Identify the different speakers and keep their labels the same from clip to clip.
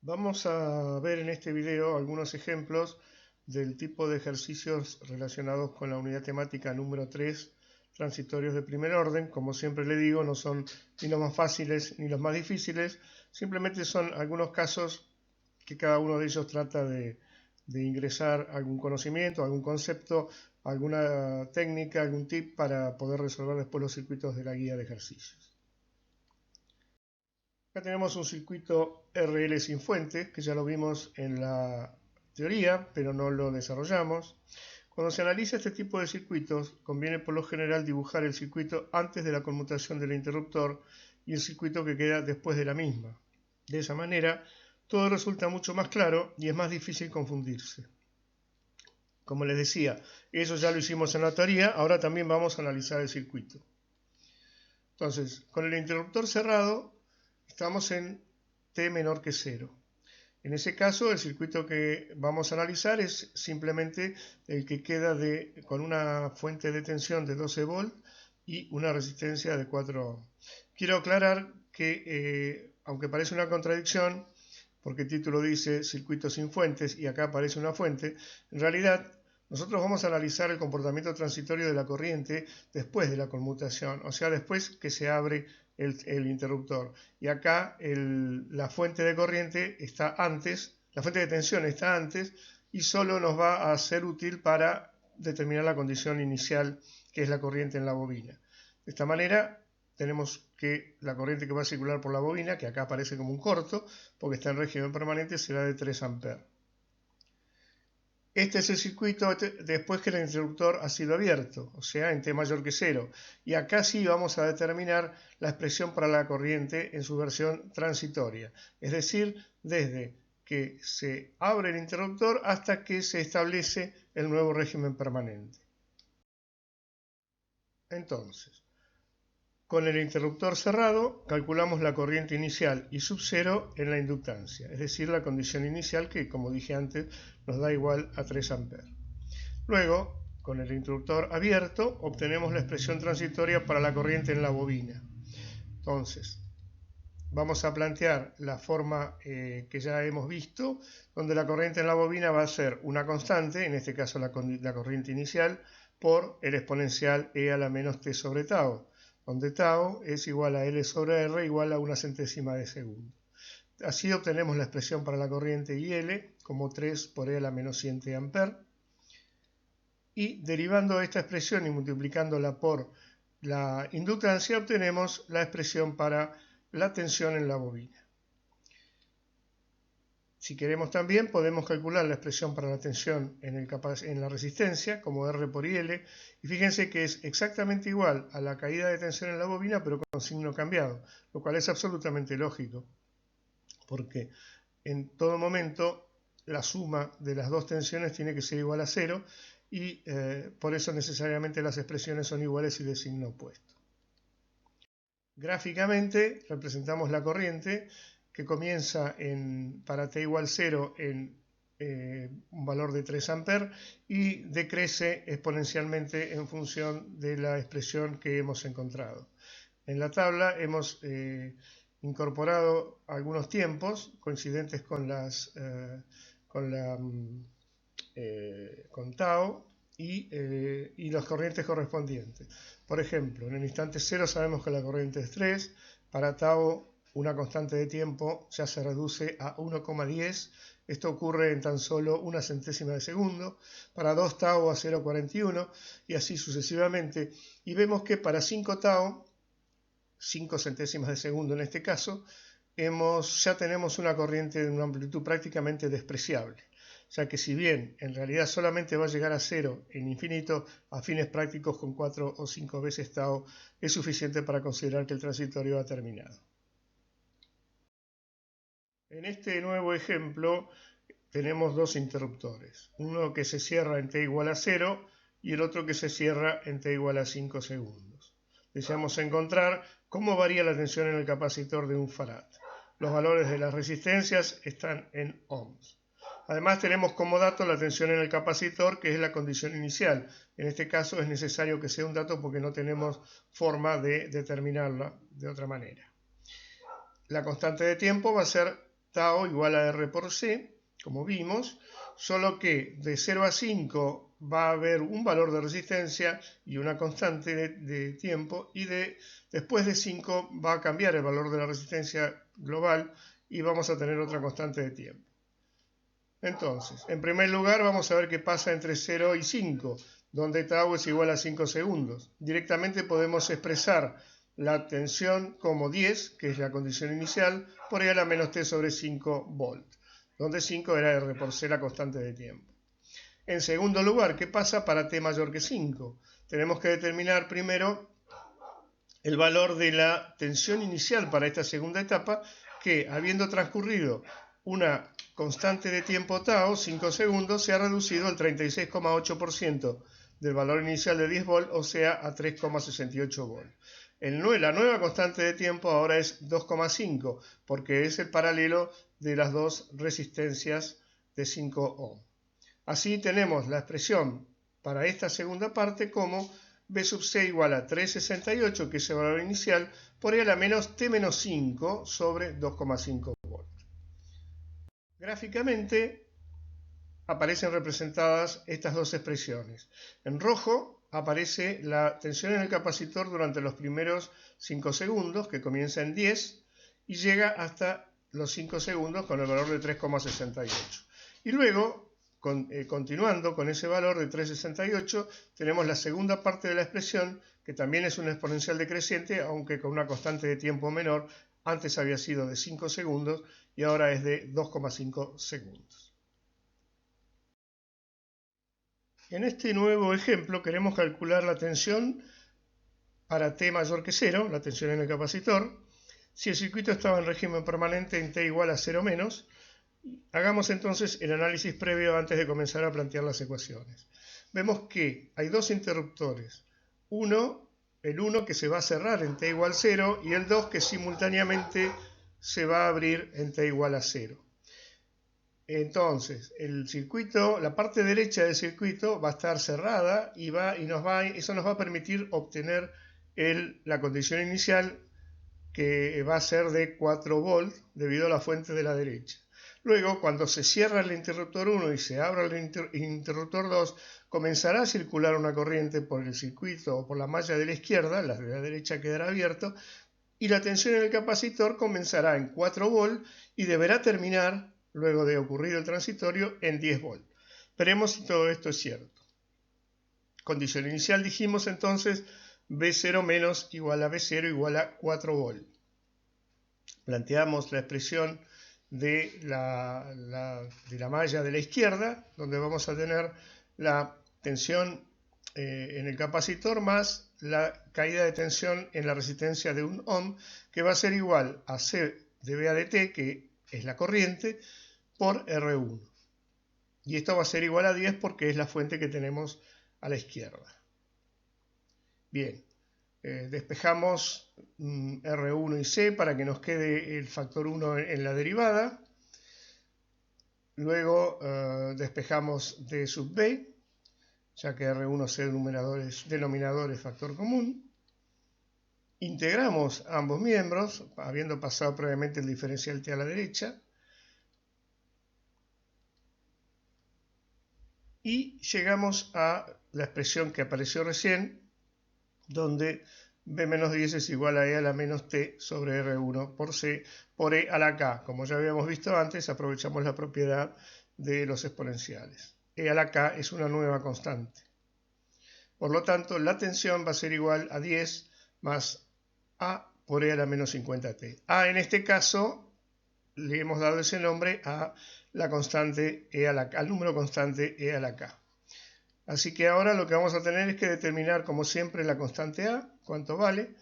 Speaker 1: Vamos a ver en este video algunos ejemplos del tipo de ejercicios relacionados con la unidad temática número 3, transitorios de primer orden. Como siempre le digo, no son ni los más fáciles ni los más difíciles, simplemente son algunos casos que cada uno de ellos trata de ingresar algún conocimiento, algún concepto, alguna técnica, algún tip para poder resolver después los circuitos de la guía de ejercicios. Acá tenemos un circuito RL sin fuente, que ya lo vimos en la teoría, pero no lo desarrollamos. Cuando se analiza este tipo de circuitos, conviene por lo general dibujar el circuito antes de la conmutación del interruptor y el circuito que queda después de la misma. De esa manera, todo resulta mucho más claro y es más difícil confundirse. Como les decía, eso ya lo hicimos en la teoría, ahora también vamos a analizar el circuito. Entonces, con el interruptor cerrado, estamos en T menor que 0. En ese caso, el circuito que vamos a analizar es simplemente el que queda con una fuente de tensión de 12 volts y una resistencia de 4 ohms. Quiero aclarar que, aunque parece una contradicción, porque el título dice circuito sin fuentes y acá aparece una fuente, en realidad nosotros vamos a analizar el comportamiento transitorio de la corriente después de la conmutación, o sea, después que se abre el interruptor. Y acá la fuente de corriente está antes, la fuente de tensión está antes y solo nos va a ser útil para determinar la condición inicial, que es la corriente en la bobina. De esta manera tenemos que la corriente que va a circular por la bobina, que acá aparece como un corto, porque está en régimen permanente, será de 3 amperes. Este es el circuito después que el interruptor ha sido abierto, o sea, en T mayor que 0. Y acá sí vamos a determinar la expresión para la corriente en su versión transitoria, es decir, desde que se abre el interruptor hasta que se establece el nuevo régimen permanente. Entonces, con el interruptor cerrado, calculamos la corriente inicial y sub 0 en la inductancia, es decir, la condición inicial que, como dije antes, nos da igual a 3 amperes. Luego, con el interruptor abierto, obtenemos la expresión transitoria para la corriente en la bobina. Entonces, vamos a plantear la forma que ya hemos visto, donde la corriente en la bobina va a ser una constante, en este caso la corriente inicial, por el exponencial e a la menos t sobre tau, donde tau es igual a L sobre R igual a 1/100 de segundo. Así obtenemos la expresión para la corriente IL como 3 por E a la menos 100 t amper. Y derivando esta expresión y multiplicándola por la inductancia, obtenemos la expresión para la tensión en la bobina. Si queremos también podemos calcular la expresión para la tensión en la resistencia como R por IL, y fíjense que es exactamente igual a la caída de tensión en la bobina pero con signo cambiado, lo cual es absolutamente lógico, porque en todo momento la suma de las dos tensiones tiene que ser igual a 0 y por eso necesariamente las expresiones son iguales y de signo opuesto. Gráficamente representamos la corriente que comienza para t igual 0 en un valor de 3 amperes y decrece exponencialmente en función de la expresión que hemos encontrado. En la tabla hemos incorporado algunos tiempos coincidentes con tau y las corrientes correspondientes. Por ejemplo, en el instante 0 sabemos que la corriente es 3, para tau una constante de tiempo ya se reduce a 1,10, esto ocurre en tan solo 1/100 de segundo, para 2 tau a 0,41 y así sucesivamente, y vemos que para 5 tau, 5 centésimas de segundo en este caso, ya tenemos una corriente de una amplitud prácticamente despreciable. O sea que si bien en realidad solamente va a llegar a 0 en infinito, a fines prácticos con 4 o 5 veces tau es suficiente para considerar que el transitorio ha terminado. En este nuevo ejemplo tenemos dos interruptores, uno que se cierra en t igual a 0 y el otro que se cierra en t igual a 5 segundos. Deseamos encontrar cómo varía la tensión en el capacitor de un farad. Los valores de las resistencias están en ohms. Además tenemos como dato la tensión en el capacitor, que es la condición inicial. En este caso es necesario que sea un dato porque no tenemos forma de determinarla de otra manera. La constante de tiempo va a ser tau igual a R por C, como vimos, solo que de 0 a 5 va a haber un valor de resistencia y una constante de tiempo, y después de 5 va a cambiar el valor de la resistencia global y vamos a tener otra constante de tiempo. Entonces, en primer lugar vamos a ver qué pasa entre 0 y 5, donde tau es igual a 5 segundos. Directamente podemos expresar la tensión como 10, que es la condición inicial, por E a la menos T sobre 5 volt, donde 5 era R por C, la constante de tiempo. En segundo lugar, ¿qué pasa para T mayor que 5? Tenemos que determinar primero el valor de la tensión inicial para esta segunda etapa, que habiendo transcurrido una constante de tiempo tau, 5 segundos, se ha reducido al 36,8% del valor inicial de 10 volt, o sea, a 3,68 volt. La nueva constante de tiempo ahora es 2,5, porque es el paralelo de las dos resistencias de 5 ohm. Así tenemos la expresión para esta segunda parte como B sub C igual a 3,68, que es el valor inicial, por E a la menos T menos 5 sobre 2,5 volt. Gráficamente aparecen representadas estas dos expresiones. En rojo aparece la tensión en el capacitor durante los primeros 5 segundos, que comienza en 10 y llega hasta los 5 segundos con el valor de 3,68. Y luego, continuando con ese valor de 3,68, tenemos la segunda parte de la expresión, que también es una exponencial decreciente, aunque con una constante de tiempo menor. Antes había sido de 5 segundos y ahora es de 2,5 segundos. En este nuevo ejemplo queremos calcular la tensión para T mayor que 0, la tensión en el capacitor. Si el circuito estaba en régimen permanente en T igual a 0 menos, hagamos entonces el análisis previo antes de comenzar a plantear las ecuaciones. Vemos que hay dos interruptores. El 1 que se va a cerrar en T igual a 0 y el 2 que simultáneamente se va a abrir en T igual a 0. Entonces, el circuito, la parte derecha del circuito va a estar cerrada y eso nos va a permitir obtener la condición inicial, que va a ser de 4 volts debido a la fuente de la derecha. Luego, cuando se cierra el interruptor 1 y se abra el interruptor 2, comenzará a circular una corriente por el circuito o por la malla de la izquierda, la de la derecha quedará abierto, y la tensión en el capacitor comenzará en 4 volts y deberá terminar, luego de ocurrido el transitorio, en 10 volts. Veremos si todo esto es cierto. Condición inicial, dijimos entonces, B0 menos igual a B0 igual a 4 volts. Planteamos la expresión de la malla de la izquierda, donde vamos a tener la tensión en el capacitor más la caída de tensión en la resistencia de 1 ohm, que va a ser igual a C de VA de T, que es la corriente, por R1. Y esto va a ser igual a 10 porque es la fuente que tenemos a la izquierda. Bien, despejamos R1 y C para que nos quede el factor 1 en la derivada. Luego despejamos D sub B, ya que R1 C denominador es factor común. Integramos ambos miembros, habiendo pasado previamente el diferencial T a la derecha. Y llegamos a la expresión que apareció recién, donde B menos 10 es igual a E a la menos T sobre R1 por C por E a la K. Como ya habíamos visto antes, aprovechamos la propiedad de los exponenciales. E a la K es una nueva constante. Por lo tanto, la tensión va a ser igual a 10 más A por E a la menos 50T. A en este caso le hemos dado ese nombre a la constante E a la K, al número constante E a la K. Así que ahora lo que vamos a tener es que determinar, como siempre, la constante A, cuánto vale.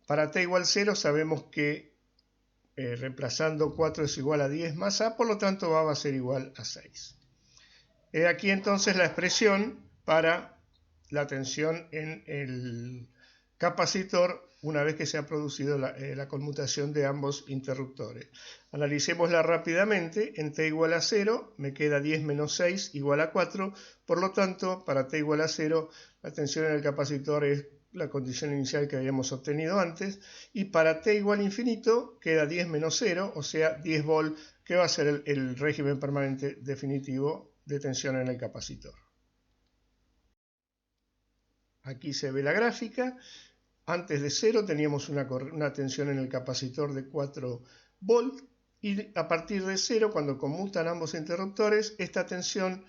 Speaker 1: Para T igual 0 sabemos que reemplazando 4 es igual a 10 más A, por lo tanto A va a ser igual a 6. Aquí entonces la expresión para la tensión en el capacitor una vez que se ha producido la conmutación de ambos interruptores. Analicémosla rápidamente. En T igual a 0 me queda 10 menos 6 igual a 4. Por lo tanto, para T igual a 0, la tensión en el capacitor es la condición inicial que habíamos obtenido antes, y para t igual a infinito queda 10 menos 0, o sea 10 volt, que va a ser el régimen permanente definitivo de tensión en el capacitor. Aquí se ve la gráfica. Antes de 0 teníamos una tensión en el capacitor de 4 volt, y a partir de 0, cuando conmutan ambos interruptores, esta tensión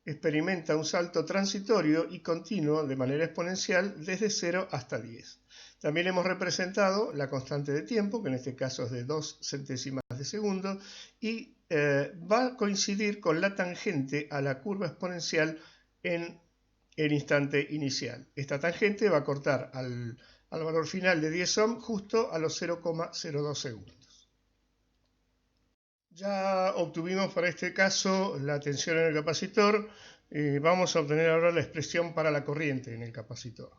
Speaker 1: experimenta un salto transitorio y continuo de manera exponencial desde 0 hasta 10. También hemos representado la constante de tiempo, que en este caso es de 2 centésimas de segundo, y va a coincidir con la tangente a la curva exponencial en el instante inicial. Esta tangente va a cortar al valor final de 10 ohm justo a los 0,02 segundos. Ya obtuvimos para este caso la tensión en el capacitor. Vamos a obtener ahora la expresión para la corriente en el capacitor.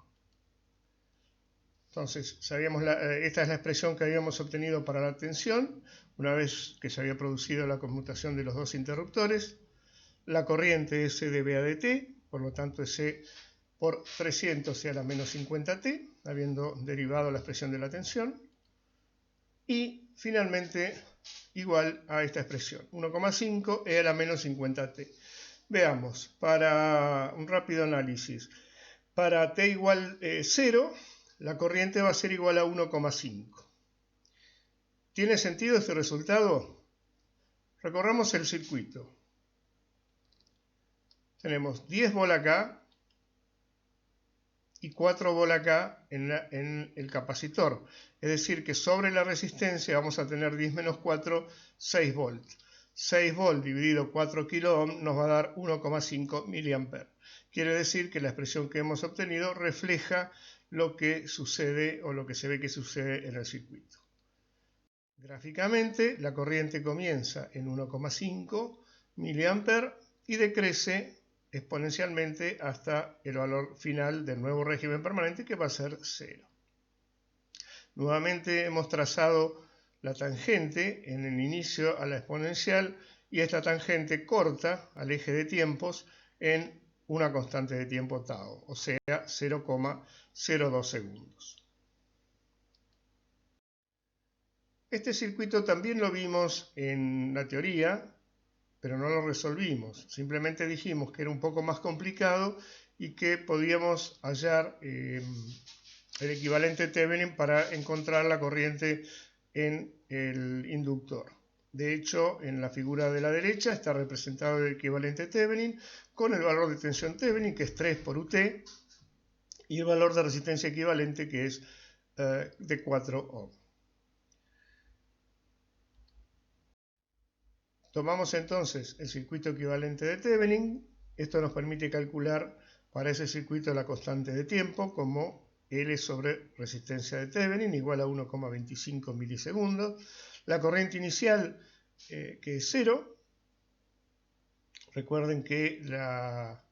Speaker 1: Entonces, esta es la expresión que habíamos obtenido para la tensión, una vez que se había producido la conmutación de los dos interruptores. La corriente es C de V a dt, por lo tanto es C por 300 e a la menos 50t, habiendo derivado la expresión de la tensión. Y finalmente igual a esta expresión, 1,5 e a la menos 50t. Veamos, para un rápido análisis, para t igual 0, la corriente va a ser igual a 1,5. ¿Tiene sentido este resultado? Recorramos el circuito. Tenemos 10 volt acá y 4 volt acá en el capacitor. Es decir, que sobre la resistencia vamos a tener 10 menos 4, 6 volts. 6 volts dividido 4 kilo ohm nos va a dar 1,5 miliamperes. Quiere decir que la expresión que hemos obtenido refleja lo que sucede o lo que se ve que sucede en el circuito. Gráficamente, la corriente comienza en 1,5 miliamperes y decrece exponencialmente hasta el valor final del nuevo régimen permanente, que va a ser 0. Nuevamente hemos trazado la tangente en el inicio a la exponencial, y esta tangente corta al eje de tiempos en una constante de tiempo tau, o sea 0,02 segundos. Este circuito también lo vimos en la teoría, pero no lo resolvimos. Simplemente dijimos que era un poco más complicado y que podíamos hallar el equivalente Thevenin para encontrar la corriente en el inductor. De hecho, en la figura de la derecha está representado el equivalente Thevenin con el valor de tensión Thevenin, que es 3 por UT, y el valor de resistencia equivalente, que es de 4 ohm. Tomamos entonces el circuito equivalente de Thevenin. Esto nos permite calcular para ese circuito la constante de tiempo como L sobre resistencia de Thevenin, igual a 1,25 milisegundos. La corriente inicial, que es 0. Recuerden que la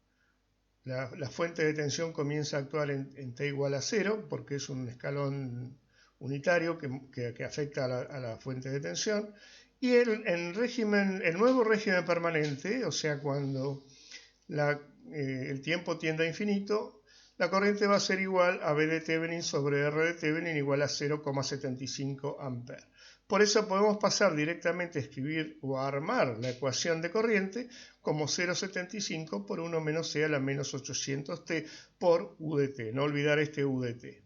Speaker 1: fuente de tensión comienza a actuar en t igual a 0, porque es un escalón unitario que afecta a la fuente de tensión. Y el nuevo régimen permanente, o sea, cuando el tiempo tiende a infinito, la corriente va a ser igual a V de Thevenin sobre R de Thevenin igual a 0,75 amperes. Por eso podemos pasar directamente a escribir o a armar la ecuación de corriente como 0,75 por 1 menos C a la menos 800T por U de T. No olvidar este U de T.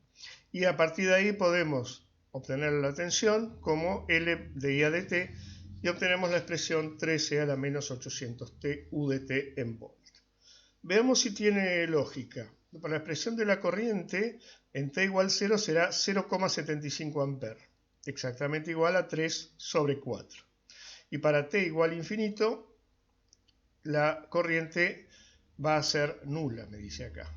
Speaker 1: Y a partir de ahí podemos obtener la tensión como L de I a de T, y obtenemos la expresión 13 a la menos 800T U de T en volt. Veamos si tiene lógica. Para la expresión de la corriente, en T igual 0 será 0,75 amperes, exactamente igual a 3 sobre 4. Y para T igual a infinito, la corriente va a ser nula, me dice acá.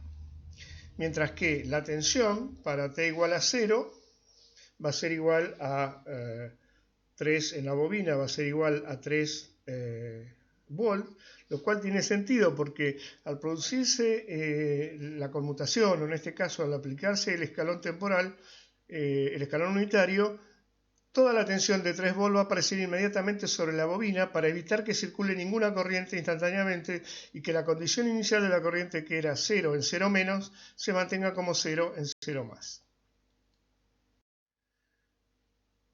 Speaker 1: Mientras que la tensión para T igual a 0 va a ser igual a 3 en la bobina, va a ser igual a 3 volts, lo cual tiene sentido porque al producirse la conmutación, o en este caso al aplicarse el escalón temporal, el escalón unitario, toda la tensión de 3 volts va a aparecer inmediatamente sobre la bobina para evitar que circule ninguna corriente instantáneamente y que la condición inicial de la corriente, que era 0 en 0 menos, se mantenga como 0 en 0 más.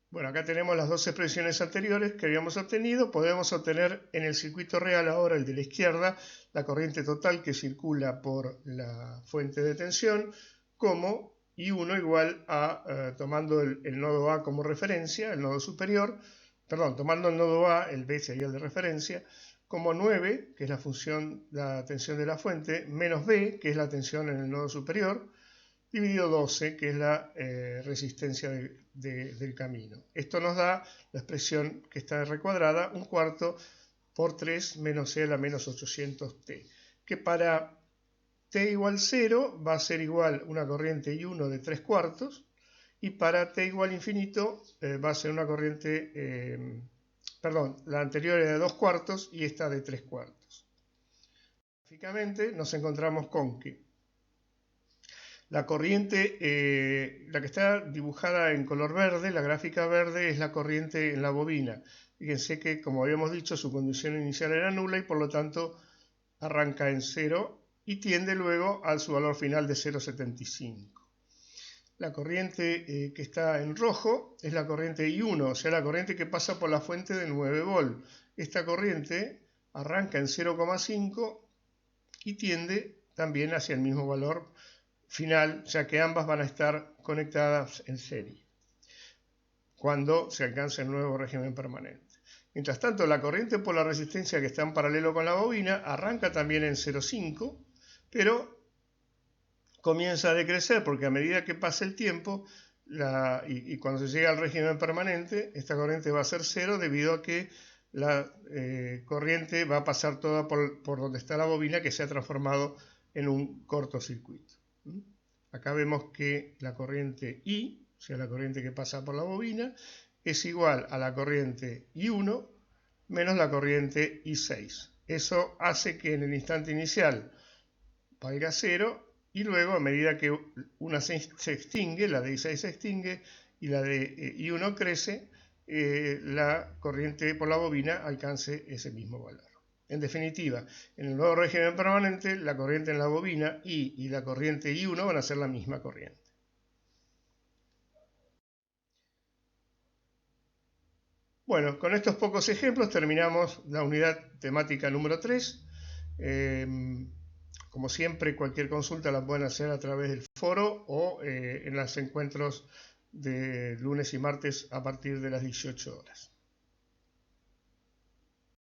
Speaker 1: Bueno, acá tenemos las dos expresiones anteriores que habíamos obtenido. Podemos obtener en el circuito real ahora, el de la izquierda, la corriente total que circula por la fuente de tensión, como I1 igual a, tomando el nodo A como referencia, el nodo superior, perdón, tomando el nodo A, el B sería el de referencia, como 9, que es la función, la tensión de la fuente, menos B, que es la tensión en el nodo superior, dividido 12, que es la resistencia del camino. Esto nos da la expresión que está recuadrada, 1/4 por 3 menos E a la menos 800t, que para t igual 0 va a ser igual una corriente I1 de 3/4, y para t igual infinito va a ser una corriente, perdón, la anterior era de 2/4 y esta de 3/4. Gráficamente nos encontramos con que la corriente, la que está dibujada en color verde, la gráfica verde, es la corriente en la bobina. Fíjense que, como habíamos dicho, su condición inicial era nula y por lo tanto arranca en 0 y tiende luego a su valor final de 0,75. La corriente que está en rojo es la corriente I1, o sea, la corriente que pasa por la fuente de 9 volt. Esta corriente arranca en 0,5 y tiende también hacia el mismo valor final, ya que ambas van a estar conectadas en serie cuando se alcance el nuevo régimen permanente. Mientras tanto, la corriente por la resistencia que está en paralelo con la bobina arranca también en 0,5, pero comienza a decrecer porque a medida que pasa el tiempo y cuando se llega al régimen permanente, esta corriente va a ser 0 debido a que la corriente va a pasar toda por donde está la bobina, que se ha transformado en un cortocircuito. Acá vemos que la corriente I, o sea, la corriente que pasa por la bobina, es igual a la corriente I1 menos la corriente I6. Eso hace que en el instante inicial valga 0 y luego, a medida que una se extingue, la de I6 se extingue y la de I1 crece, la corriente por la bobina alcance ese mismo valor. En definitiva, en el nuevo régimen permanente, la corriente en la bobina I y la corriente I1 van a ser la misma corriente. Bueno, con estos pocos ejemplos terminamos la unidad temática número 3. Como siempre, cualquier consulta la pueden hacer a través del foro o en los encuentros de lunes y martes a partir de las 18 horas.